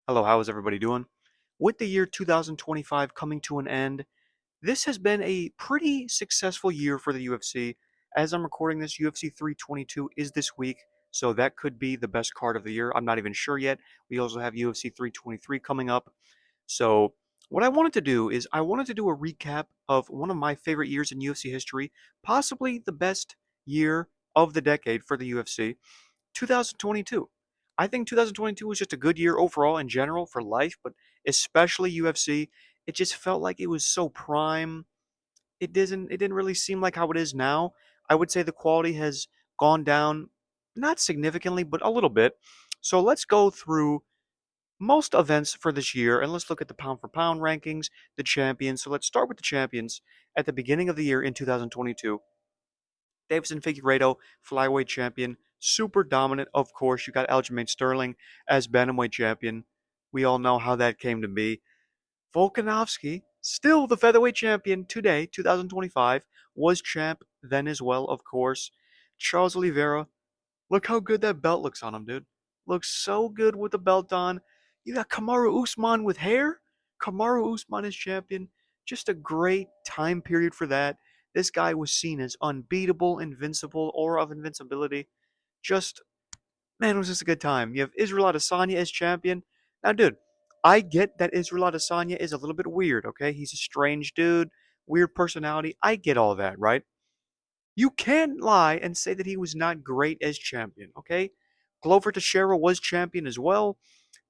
Hello, how is everybody doing? With the year 2025 coming to an end, this has been a pretty successful year for the UFC. As I'm recording this, UFC 322 is this week, so that could be the best card of the year. I'm not even sure yet. We also have UFC 323 coming up. So, what I wanted to do is I wanted to do a recap of one of my favorite years in UFC history, possibly the best year of the decade for the UFC. 2022. I think 2022 was just a good year overall in general for life, but especially UFC. It just felt like it was so prime. It didn't really seem like how it is now. I would say the quality has gone down, not significantly, but a little bit. So let's go through most events for this year and let's look at the pound for pound rankings, the champions. So let's start with the champions at the beginning of the year in 2022. Davison Figueiredo, flyweight champion, super dominant. Of course, you got Aljamain Sterling as bantamweight champion. We all know how that came to be. Volkanovski, still the featherweight champion today, 2025, was champ then as well, of course. Charles Oliveira, look how good that belt looks on him, dude. Looks so good with the belt on. You got Kamaru Usman with hair. Kamaru Usman is champion. Just a great time period for that. This guy was seen as unbeatable, invincible, aura of invincibility. Just, man, it was just a good time. You have Israel Adesanya as champion. Now, dude, I get that Israel Adesanya is a little bit weird, okay? He's a strange dude, weird personality. I get all that, right? You can't lie and say that he was not great as champion, okay? Glover Teixeira was champion as well,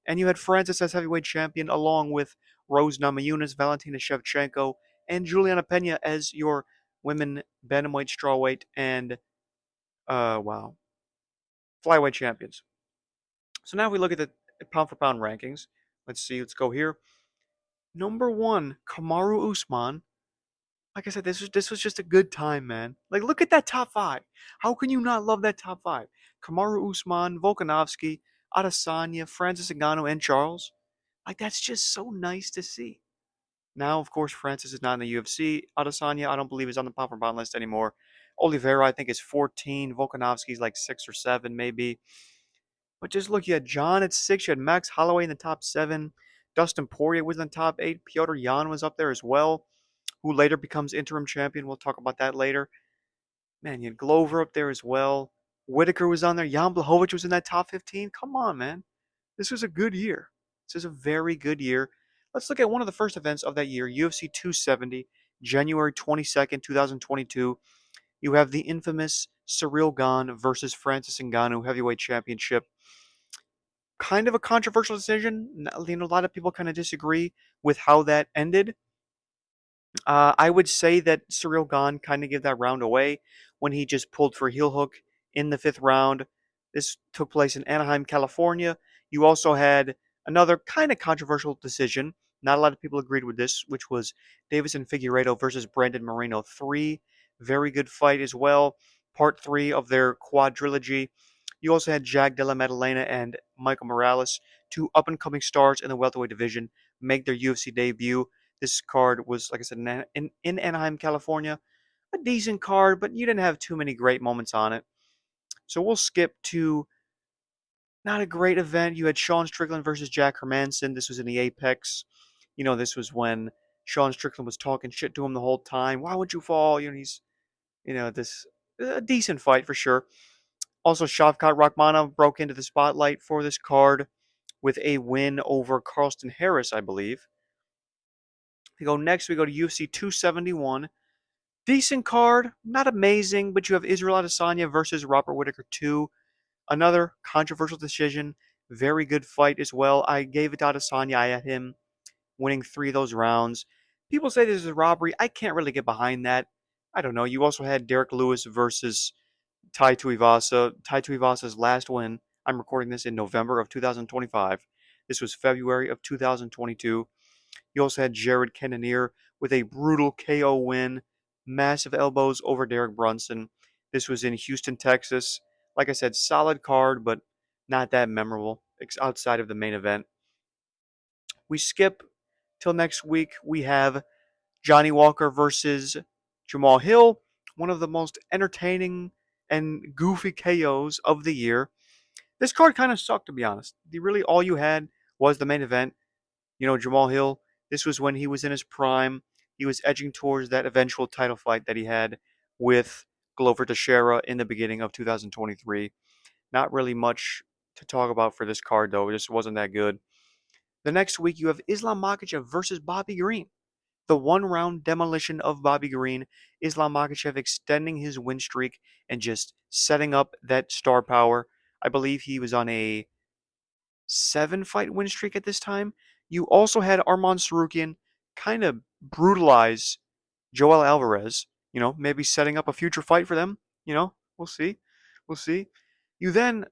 and you had Francis as heavyweight champion along with Rose Namajunas, Valentina Shevchenko, and Juliana Pena as your women bantamweight, strawweight, and wow, flyweight champions. So now we look at the pound for pound rankings. Let's see, let's go here. Number one, Kamaru Usman. Like I said, this was just a good time, man. Like, look at that top five. How can you not love that top five? Kamaru Usman, Volkanovski, Adesanya, Francis Ngannou, and Charles. Like, that's just so nice to see. Now, of course, Francis is not in the UFC. Adesanya, I don't believe is on the pound for pound list anymore. Oliveira, I think, is 14. Volkanovski's like 6 or 7, maybe. But just look, you had John at 6. You had Max Holloway in the top 7. Dustin Poirier was in the top 8. Piotr Jan was up there as well, who later becomes interim champion. We'll talk about that later. Man, you had Glover up there as well. Whitaker was on there. Jan Blachowicz was in that top 15. Come on, man. This was a good year. This is a very good year. Let's look at one of the first events of that year, UFC 270, January 22nd, 2022. You have the infamous Cyril Gane versus Francis Ngannou heavyweight championship. Kind of a controversial decision. You know, a lot of people kind of disagree with how that ended. I would say that Cyril Gane kind of gave that round away when he just pulled for heel hook in the fifth round. This took place in Anaheim, California. You also had another kind of controversial decision. Not a lot of people agreed with this, which was Davison Figueiredo versus Brandon Moreno 3. Very good fight as well. Part 3 of their quadrilogy. You also had Jack Della Maddalena and Michael Morales, two up and coming stars in the welterweight division, make their UFC debut. This card was, like I said, in Anaheim, California. A decent card, but you didn't have too many great moments on it. So we'll skip to not a great event. You had Sean Strickland versus Jack Hermanson. This was in the Apex. You know, this was when Sean Strickland was talking shit to him the whole time. Why would you fall? You know, he's, you know, this a decent fight for sure. Also, Shavkat Rakhmonov broke into the spotlight for this card with a win over Carlston Harris, I believe. We go next. We go to UFC 271. Decent card, not amazing, but you have Israel Adesanya versus Robert Whitaker 2. Another controversial decision. Very good fight as well. I gave it to Adesanya. I had him winning 3 of those rounds. People say this is a robbery. I can't really get behind that. I don't know. You also had Derek Lewis versus Tai Tuivasa. Tai Tuivasa's last win. I'm recording this in November of 2025. This was February of 2022. You also had Jared Cannonier with a brutal KO win, massive elbows over Derek Brunson. This was in Houston, Texas. Like I said, solid card, but not that memorable outside of the main event. We skip till next week. We have Johnny Walker versus Jamal Hill, one of the most entertaining and goofy KOs of the year. This card kind of sucked, to be honest. Really, all you had was the main event. Jamal Hill, this was when he was in his prime. He was edging towards that eventual title fight that he had with Glover Teixeira in the beginning of 2023. Not really much to talk about for this card, though. It just wasn't that good. The next week, you have Islam Makhachev versus Bobby Green. The one-round demolition of Bobby Green. Islam Makhachev extending his win streak and just setting up that star power. I believe he was on a 7-fight win streak at this time. You also had Arman Sarukian kind of brutalize Joel Alvarez, maybe setting up a future fight for them. We'll see. We'll see. You then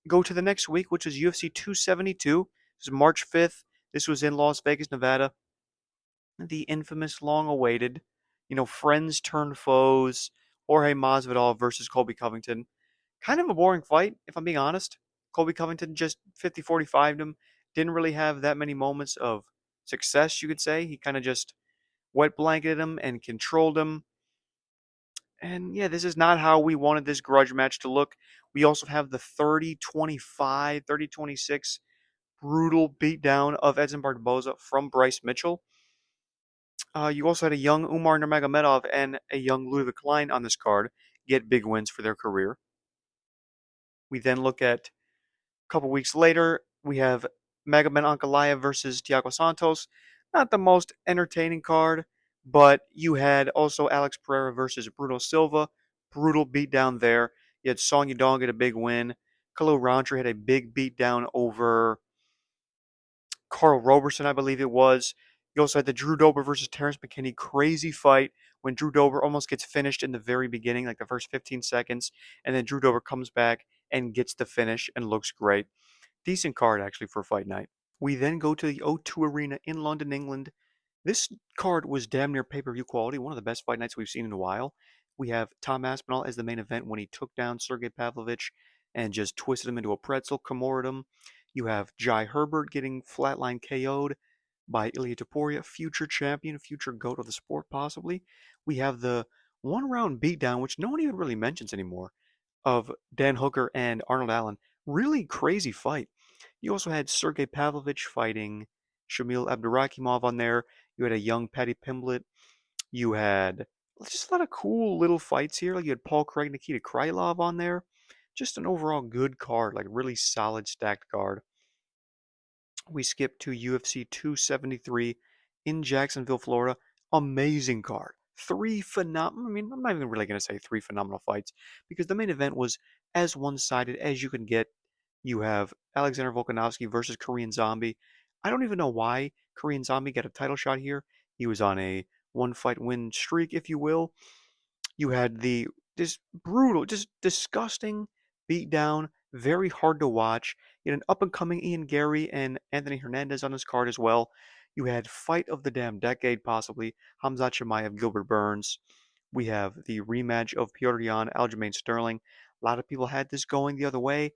go to the next week, which is UFC 272. This is March 5th. This was in Las Vegas, Nevada. The infamous, long-awaited, friends turn foes, Jorge Masvidal versus Colby Covington. Kind of a boring fight, if I'm being honest. Colby Covington just 50-45'd him. Didn't really have that many moments of success, you could say. He kind of just wet blanketed him and controlled him. And yeah, this is not how we wanted this grudge match to look. We also have the 30-25, 30-26 brutal beatdown of Edson Barboza from Bryce Mitchell. You also had a young Umar Nurmagomedov and a young Ludwig Klein on this card get big wins for their career. We then look at a couple weeks later, we have Magomed Ankalaev versus Thiago Santos. Not the most entertaining card, but you had also Alex Pereira versus Bruno Silva. Brutal beatdown there. You had Song Yadong get a big win. Khalil Rountree had a big beatdown over Carl Roberson, I believe it was. You also had the Drew Dober versus Terrence McKinney crazy fight when Drew Dober almost gets finished in the very beginning, like the first 15 seconds, and then Drew Dober comes back and gets the finish and looks great. Decent card, actually, for fight night. We then go to the O2 Arena in London, England. This card was damn near pay-per-view quality, one of the best fight nights we've seen in a while. We have Tom Aspinall as the main event when he took down Sergey Pavlovich and just twisted him into a pretzel, Kimored him. You have Jai Herbert getting flatline KO'd by Ilya Topuria, future champion, future GOAT of the sport, possibly. We have the one-round beatdown, which no one even really mentions anymore, of Dan Hooker and Arnold Allen. Really crazy fight. You also had Sergey Pavlovich fighting Shamil Abdurakhimov on there. You had a young Paddy Pimblett. You had just a lot of cool little fights here. Like you had Paul Craig, Nikita Krylov on there. Just an overall good card, like really solid stacked card. We skip to UFC 273 in Jacksonville, Florida. Amazing card. I'm not even really going to say three phenomenal fights because the main event was as one-sided as you can get. You have Alexander Volkanovski versus Korean Zombie. I don't even know why Korean Zombie got a title shot here. He was on a one-fight win streak, if you will. You had this brutal, just disgusting beatdown, very hard to watch. You had an up-and-coming Ian Gary and Anthony Hernandez on this card as well. You had fight of the damn decade, possibly, Hamzat Chimaev, Gilbert Burns. We have the rematch of Petr Yan, Aljamain Sterling. A lot of people had this going the other way.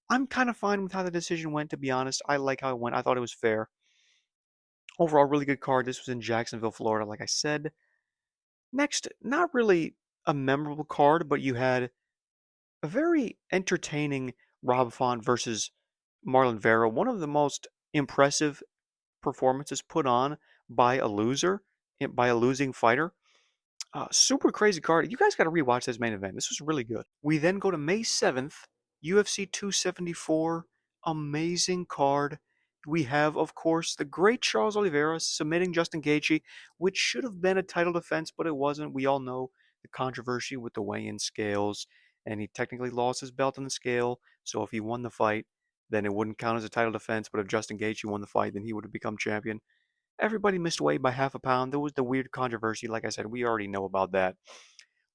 I'm kind of fine with how the decision went, to be honest. I like how it went. I thought it was fair. Overall, really good card. This was in Jacksonville, Florida, like I said. Next, not really a memorable card, but you had a very entertaining Rob Font versus Marlon Vera. One of the most impressive performances put on by a loser, by a losing fighter. Super crazy card. You guys got to rewatch this main event. This was really good. We then go to May 7th, UFC 274. Amazing card. We have, of course, the great Charles Oliveira submitting Justin Gaethje, which should have been a title defense, but it wasn't. We all know the controversy with the weigh-in scales, and he technically lost his belt on the scale. So if he won the fight, then it wouldn't count as a title defense. But if Justin Gaethje won the fight, then he would have become champion. Everybody missed weight by half a pound. There was the weird controversy. Like I said, we already know about that.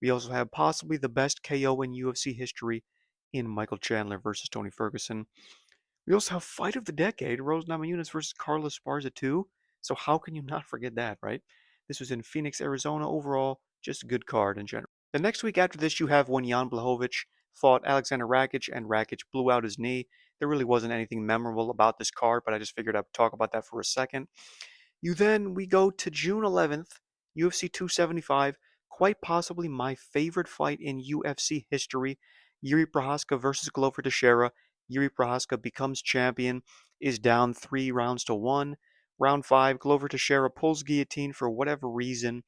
We also have possibly the best KO in UFC history in Michael Chandler versus Tony Ferguson. We also have fight of the decade, Rose Namajunas versus Carlos Esparza 2. So how can you not forget that, right? This was in Phoenix, Arizona. Overall, just a good card in general. The next week after this, you have when Jan Blachowicz fought Alexander Rakic, and Rakic blew out his knee. There really wasn't anything memorable about this card, but I just figured I'd talk about that for a second. We go to June 11th, UFC 275, quite possibly my favorite fight in UFC history, Yuri Prochazka versus Glover Teixeira. Yuri Prochazka becomes champion. is down 3 rounds to 1. Round 5, Glover Teixeira pulls guillotine for whatever reason,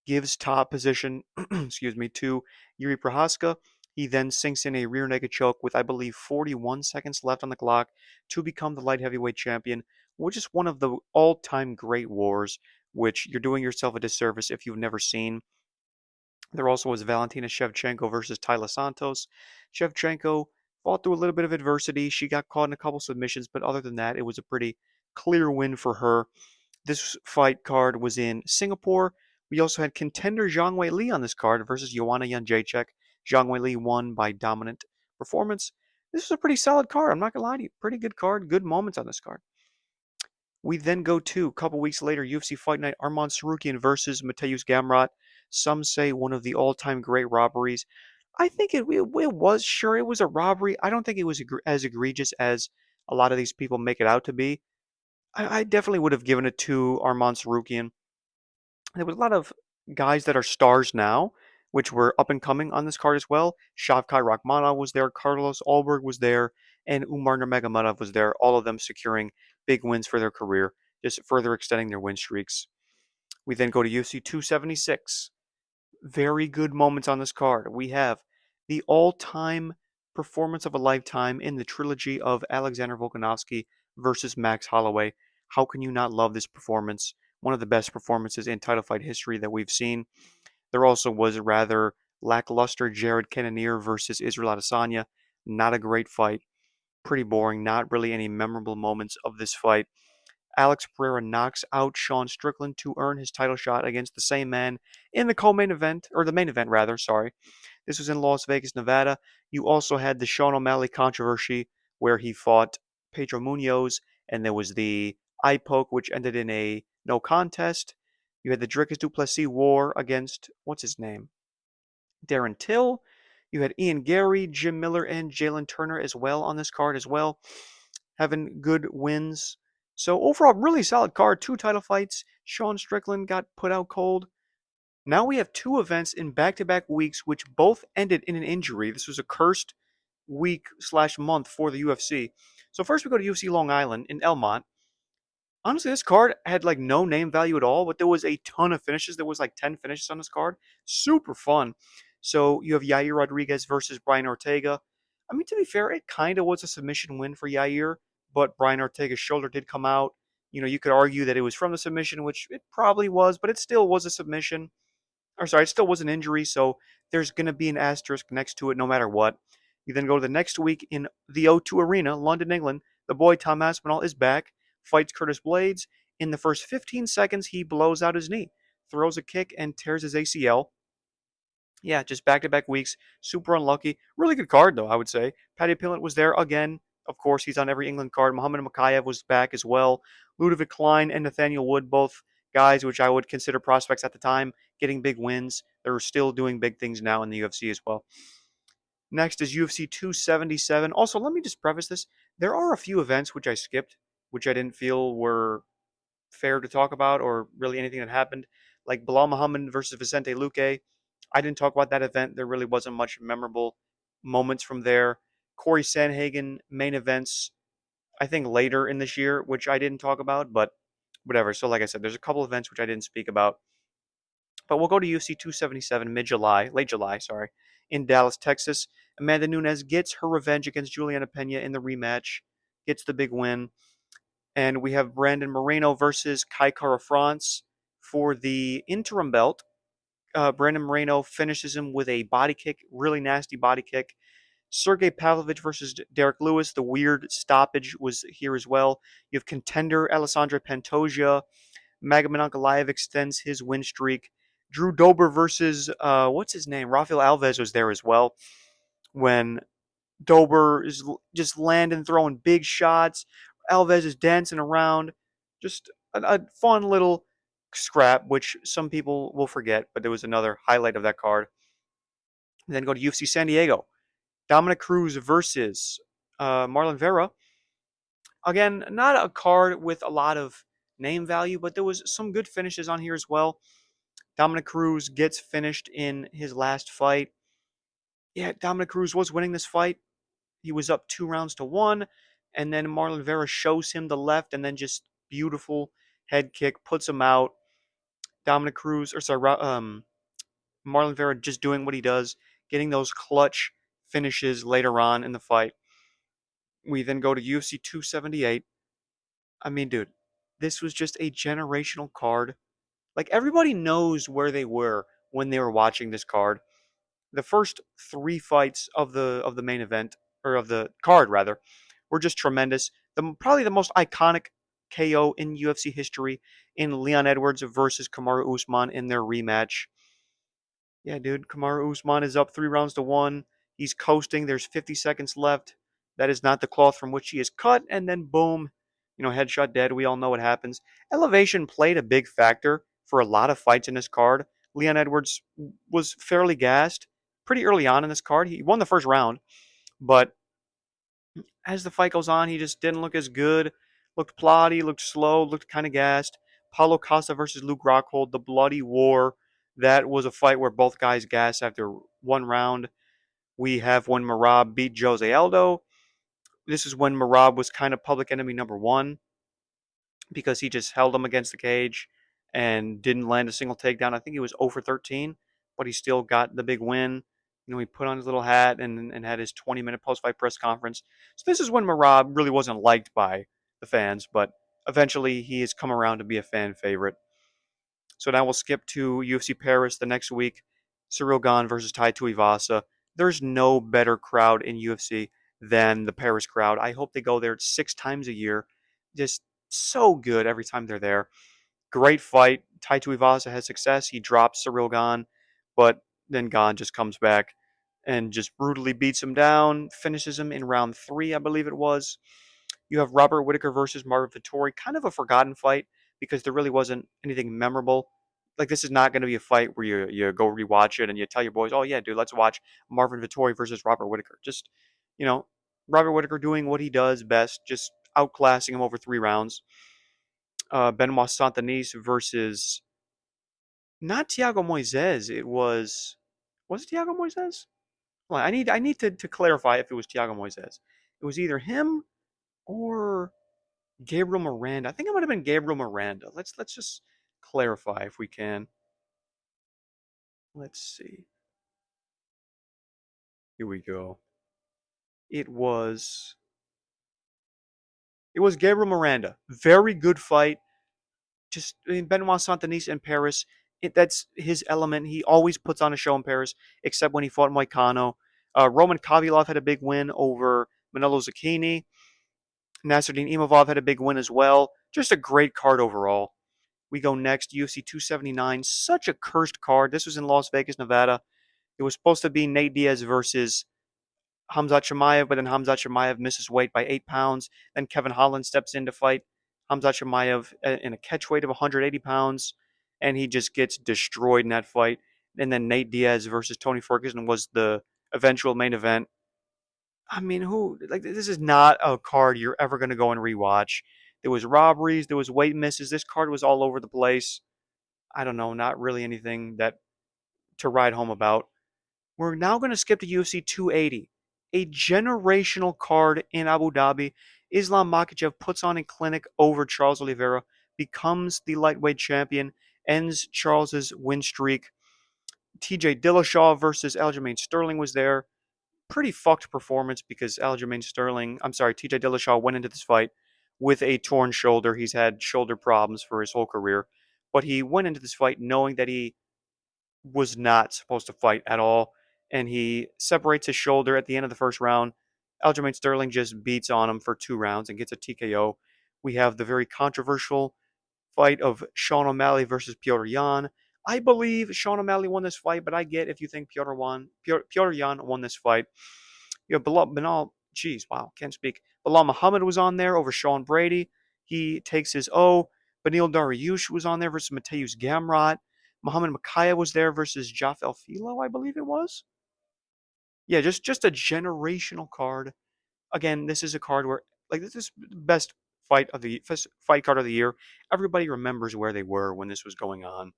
gives top position, excuse me, to Yuri Prohaska. He then sinks in a rear naked choke with, I believe, 41 seconds left on the clock to become the light heavyweight champion, which is one of the all-time great wars, which you're doing yourself a disservice if you've never seen. There also was Valentina Shevchenko versus Tayla Santos. Shevchenko fought through a little bit of adversity. She got caught in a couple submissions, but other than that, it was a pretty clear win for her. This fight card was in Singapore. We also had contender Zhang Wei Li on this card versus Joanna Jędrzejczyk. Zhang Wei Li won by dominant performance. This was a pretty solid card. I'm not gonna lie to you. Pretty good card. Good moments on this card. We then go to, a couple weeks later, UFC Fight Night, Arman Tsarukyan versus Mateusz Gamrot. Some say one of the all-time great robberies. I think it was, sure, it was a robbery. I don't think it was as egregious as a lot of these people make it out to be. I definitely would have given it to Arman Tsarukyan. There was a lot of guys that are stars now, which were up and coming on this card as well. Shavkat Rakhmonov was there, Carlos Ulberg was there, and Umar Nurmagomedov was there. All of them securing big wins for their career, just further extending their win streaks. We then go to UFC 276. Very good moments on this card. We have the all-time performance of a lifetime in the trilogy of Alexander Volkanovski versus Max Holloway. How can you not love this performance? One of the best performances in title fight history that we've seen. There also was a rather lackluster Jared Cannonier versus Israel Adesanya. Not a great fight. Pretty boring. Not really any memorable moments of this fight. Alex Pereira knocks out Sean Strickland to earn his title shot against the same man in the co-main event, or the main event rather, sorry. This was in Las Vegas, Nevada. You also had the Sean O'Malley controversy where he fought Pedro Munoz, and there was the eye poke, which ended in a no contest. You had the Dricus du Plessis war against, what's his name? Darren Till. You had Ian Gary, Jim Miller, and Jalen Turner as well on this card as well, having good wins. So overall, really solid card. 2 title fights. Sean Strickland got put out cold. Now we have 2 events in back-to-back weeks, which both ended in an injury. This was a cursed week slash month for the UFC. So first we go to UFC Long Island in Elmont. Honestly, this card had like no name value at all, but there was a ton of finishes. There was like 10 finishes on this card. Super fun. So you have Yair Rodriguez versus Brian Ortega. I mean, to be fair, it kind of was a submission win for Yair, but Brian Ortega's shoulder did come out. You could argue that it was from the submission, which it probably was, but it still was a submission. Or sorry, it still was an injury, so there's going to be an asterisk next to it no matter what. You then go to the next week in the O2 Arena, London, England. The boy Tom Aspinall is back, fights Curtis Blades. In the first 15 seconds, he blows out his knee, throws a kick, and tears his ACL. Yeah, just back-to-back weeks. Super unlucky. Really good card, though, I would say. Paddy Pillett was there again. Of course, he's on every England card. Muhammad Makayev was back as well. Ludovic Klein and Nathaniel Wood, both guys which I would consider prospects at the time, getting big wins. They're still doing big things now in the UFC as well. Next is UFC 277. Also, let me just preface this. There are a few events which I skipped, which I didn't feel were fair to talk about or really anything that happened. Like Bilal Muhammad versus Vicente Luque. I didn't talk about that event. There really wasn't much memorable moments from there. Corey Sandhagen main events, I think later in this year, which I didn't talk about, but whatever. So, like I said, there's a couple events which I didn't speak about. But we'll go to UFC 277 late July, sorry, in Dallas, Texas. Amanda Nunes gets her revenge against Juliana Pena in the rematch, gets the big win. And we have Brandon Moreno versus Kai Kara France for the interim belt. Brandon Moreno finishes him with a body kick, really nasty body kick. Sergey Pavlovich versus Derek Lewis. The weird stoppage was here as well. You have contender Alessandro Pantoja. Magomed Ankalaev extends his win streak. Drew Dober versus, what's his name? Rafael Alves was there as well. When Dober is just landing, throwing big shots. Alves is dancing around. Just a fun little scrap, which some people will forget, but there was another highlight of that card. And then go to UFC San Diego. Dominic Cruz versus Marlon Vera. Again, not a card with a lot of name value, but there was some good finishes on here as well. Dominic Cruz gets finished in his last fight. Yeah, Dominic Cruz was winning this fight. He was up 2 rounds to 1, and then Marlon Vera shows him the left, and then just beautiful head kick puts him out. Dominic Cruz, or sorry, Marlon Vera just doing what he does, getting those clutch finishes later on in the fight. We then go to UFC 278. I mean, dude, this was just a generational card. Like everybody knows where they were when they were watching this card. The first three fights of the main event, or of the card rather, were just tremendous. Probably the most iconic KO in UFC history in Leon Edwards versus Kamaru Usman in their rematch. Yeah, dude, Kamaru Usman is up 3 rounds to 1. He's coasting. There's 50 seconds left. That is not the cloth from which he is cut, and then boom, headshot dead. We all know what happens. Elevation played a big factor for a lot of fights in this card. Leon Edwards was fairly gassed pretty early on in this card. He won the first round, but as the fight goes on, he just didn't look as good. Looked plotty, looked slow, looked kind of gassed. Paulo Costa versus Luke Rockhold, the bloody war. That was a fight where both guys gassed after 1 round. We have when Marab beat Jose Aldo. This is when Marab was kind of public enemy number one because he just held him against the cage and didn't land a single takedown. I think he was 0 for 13, but he still got the big win. He put on his little hat and had his 20-minute post-fight press conference. So this is when Marab really wasn't liked by the fans, but eventually he has come around to be a fan favorite. So now we'll skip to UFC Paris the next week. Cyril Gane versus Tai Tuivasa. There's no better crowd in UFC than the Paris crowd. I hope they go there 6 times a year. Just so good every time they're there. Great fight. Tai Tuivasa has success. He drops Cyril Gane, but then Gane just comes back and just brutally beats him down, finishes him in round 3, I believe it was. You have Robert Whitaker versus Marvin Vettori, kind of a forgotten fight because there really wasn't anything memorable. Like this is not going to be a fight where you go rewatch it and you tell your boys, "Oh yeah, dude, let's watch Marvin Vettori versus Robert Whitaker." Just you know, Robert Whitaker doing what he does best, just outclassing him over 3 rounds. Benoit Saint-Denis versus not Thiago Moises. Was it Thiago Moises? Well, I need to clarify if it was Thiago Moises. It was either him or Gabriel Miranda. I think it might have been Gabriel Miranda. Let's just clarify if we can. Let's see. Here we go. It was it was Gabriel Miranda. Very good fight. Just Benoit Saint-Denis in Paris. That's his element. He always puts on a show in Paris, except when he fought Moicano. Roman Kovalev had a big win over Manolo Zucchini. Nasruddin Imavov had a big win as well. Just a great card overall. We go next, UFC 279. Such a cursed card. This was in Las Vegas, Nevada. It was supposed to be Nate Diaz versus Hamzat Chimaev, but then Hamzat Chimaev misses weight by 8 pounds. Then Kevin Holland steps in to fight Hamzat Chimaev in a catch weight of 180 pounds, and he just gets destroyed in that fight. And then Nate Diaz versus Tony Ferguson was the eventual main event. I mean, who like this is not a card you're ever going to go and rewatch. There was robberies, there was weight misses. This card was all over the place. I don't know, not really anything that to write home about. We're now going to skip to UFC 280, a generational card in Abu Dhabi. Islam Makhachev puts on a clinic over Charles Oliveira, becomes the lightweight champion, ends Charles's win streak. TJ Dillashaw versus Aljamain Sterling was there. Pretty fucked performance because TJ Dillashaw went into this fight with a torn shoulder. He's had shoulder problems for his whole career, but he went into this fight knowing that he was not supposed to fight at all, and he separates his shoulder at the end of the first round. Aljamain Sterling just beats on him for 2 rounds and gets a TKO. We have the very controversial fight of Sean O'Malley versus Piotr Jan. I believe Sean O'Malley won this fight, but I get if you think Piotr Jan won this fight. You have can't speak. Bilal Muhammad was on there over Sean Brady. He takes his O. Benil Dariush was on there versus Mateusz Gamrot. Muhammad Makaya was there versus Jafel Filo, I believe it was. Yeah, just a generational card. Again, this is a card where this is the best fight card of the year. Everybody remembers where they were when this was going on.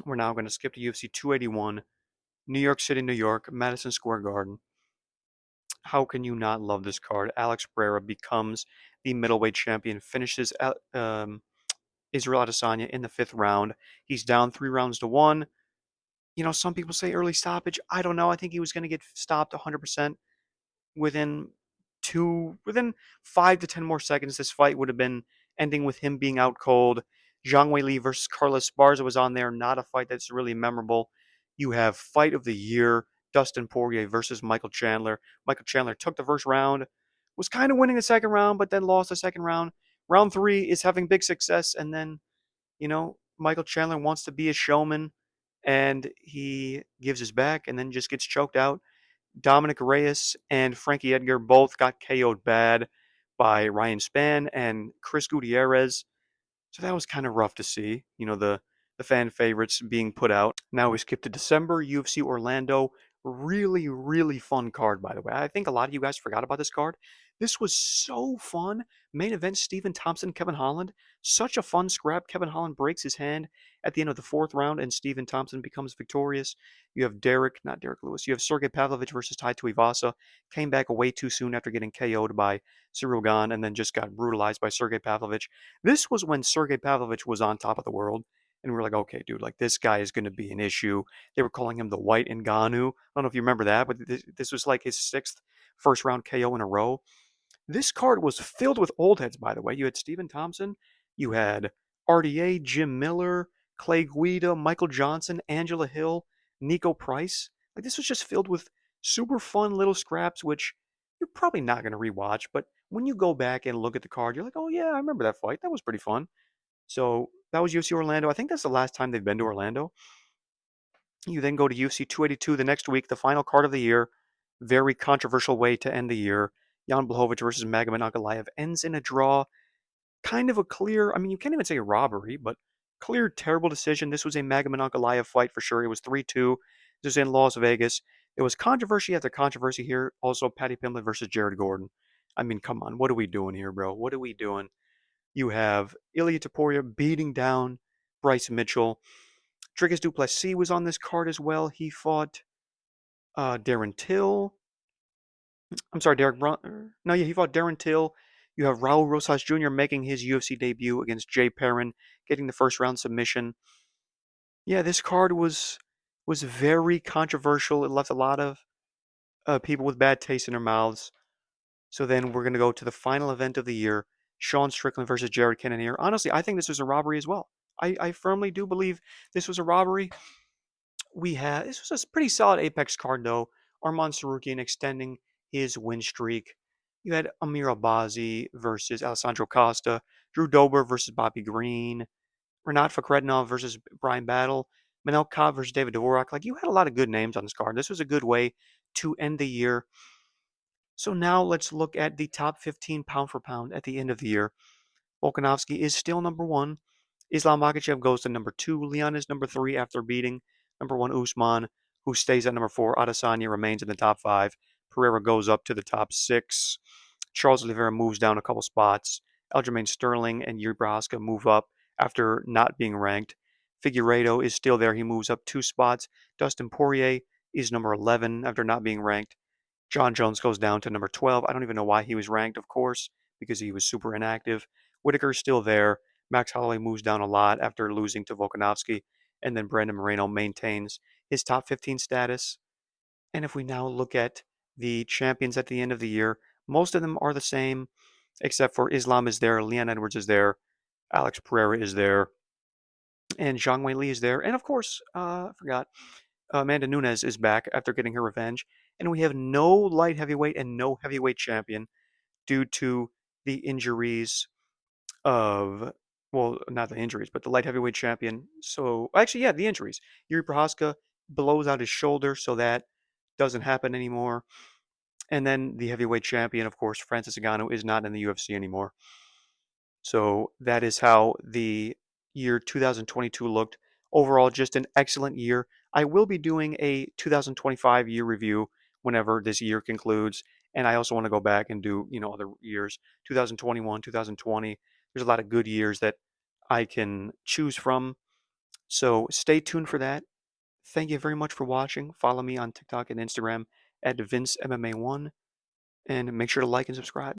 We're now going to skip to UFC 281, New York City, New York, Madison Square Garden. How can you not love this card? Alex Pereira becomes the middleweight champion, finishes Israel Adesanya in the fifth round. He's down 3 rounds to 1. Some people say early stoppage. I don't know. I think he was going to get stopped 100% within within 5 to 10 more seconds. This fight would have been ending with him being out cold. Zhang Weili versus Carlos Esparza was on there. Not a fight that's really memorable. You have fight of the year, Dustin Poirier versus Michael Chandler. Michael Chandler took the first round, was kind of winning the second round, but then lost the second round. Round three is having big success, and then Michael Chandler wants to be a showman, and he gives his back, and then just gets choked out. Dominic Reyes and Frankie Edgar both got KO'd bad by Ryan Spann and Chris Gutierrez. So that was kind of rough to see, the fan favorites being put out. Now we skip to December, UFC Orlando. Really, really fun card, by the way. I think a lot of you guys forgot about this card. This was so fun. Main event, Stephen Thompson, Kevin Holland. Such a fun scrap. Kevin Holland breaks his hand at the end of the fourth round, and Stephen Thompson becomes victorious. You have not Derek Lewis. You have Sergey Pavlovich versus Tai Tuivasa. Came back way too soon after getting KO'd by Cyril Gane, and then just got brutalized by Sergey Pavlovich. This was when Sergey Pavlovich was on top of the world. And we're like, okay, dude, like this guy is going to be an issue. They were calling him the White Ngannou. I don't know if you remember that, but this was like his sixth first round KO in a row. This card was filled with old heads, by the way. You had Stephen Thompson, you had RDA, Jim Miller, Clay Guida, Michael Johnson, Angela Hill, Nico Price. Like this was just filled with super fun little scraps, which you're probably not going to rewatch. But when you go back and look at the card, you're like, oh yeah, I remember that fight. That was pretty fun. So that was UFC Orlando. I think that's the last time they've been to Orlando. You then go to UFC 282 the next week, the final card of the year. Very controversial way to end the year. Jan Blachowicz versus Magomed Ankalaev ends in a draw. Kind of a clear, I mean, you can't even say a robbery, but clear, terrible decision. This was a Magomed Ankalaev fight for sure. It was 3-2. This was in Las Vegas. There was controversy after controversy here. Also, Paddy Pimblett versus Jared Gordon. I mean, come on. What are we doing here, bro? What are we doing? You have Ilya Taporia beating down Bryce Mitchell. Dricus du Plessis was on this card as well. He fought Darren Till. I'm sorry, Derek Brun. No, yeah, he fought Darren Till. You have Raul Rosas Jr. making his UFC debut against Jay Perrin, getting the first round submission. Yeah, this card was very controversial. It left a lot of people with bad taste in their mouths. So then we're going to go to the final event of the year, Sean Strickland versus Jared Cannonier. Honestly, I think this was a robbery as well. I firmly do believe this was a robbery. This was a pretty solid Apex card though. Arman Sarukian extending his win streak. You had Amir Albazi versus Alessandro Costa, Drew Dober versus Bobby Green, Renat Fakhretdinov versus Brian Battle, Manel Kav versus David Dvorak. Like you had a lot of good names on this card. This was a good way to end the year. So now let's look at the top 15 pound for pound at the end of the year. Volkanovski is still number one. Islam Makhachev goes to number two. Leon is number three after beating number one Usman, who stays at number four. Adesanya remains in the top five. Pereira goes up to the top six. Charles Oliveira moves down a couple spots. Aljamain Sterling and Yuri Prochazka move up after not being ranked. Figueiredo is still there. He moves up 2 spots. Dustin Poirier is number 11 after not being ranked. John Jones goes down to number 12. I don't even know why he was ranked, of course, because he was super inactive. Whitaker's still there. Max Holloway moves down a lot after losing to Volkanovski. And then Brandon Moreno maintains his top 15 status. And if we now look at the champions at the end of the year, most of them are the same, except for Islam is there, Leon Edwards is there, Alex Pereira is there, and Zhang Weili is there. And of course, I forgot, Amanda Nunes is back after getting her revenge. And we have no light heavyweight and no heavyweight champion due to the injuries of, well, not the injuries, but the light heavyweight champion. So, actually, yeah, the injuries. Yuri Prohaska blows out his shoulder, so that doesn't happen anymore. And then the heavyweight champion, of course, Francis Ngannou, is not in the UFC anymore. So that is how the year 2022 looked. Overall, just an excellent year. I will be doing a 2025 year review whenever this year concludes. And I also want to go back and do, other years, 2021, 2020. There's a lot of good years that I can choose from. So stay tuned for that. Thank you very much for watching. Follow me on TikTok and Instagram at VinceMMA1. and make sure to like and subscribe.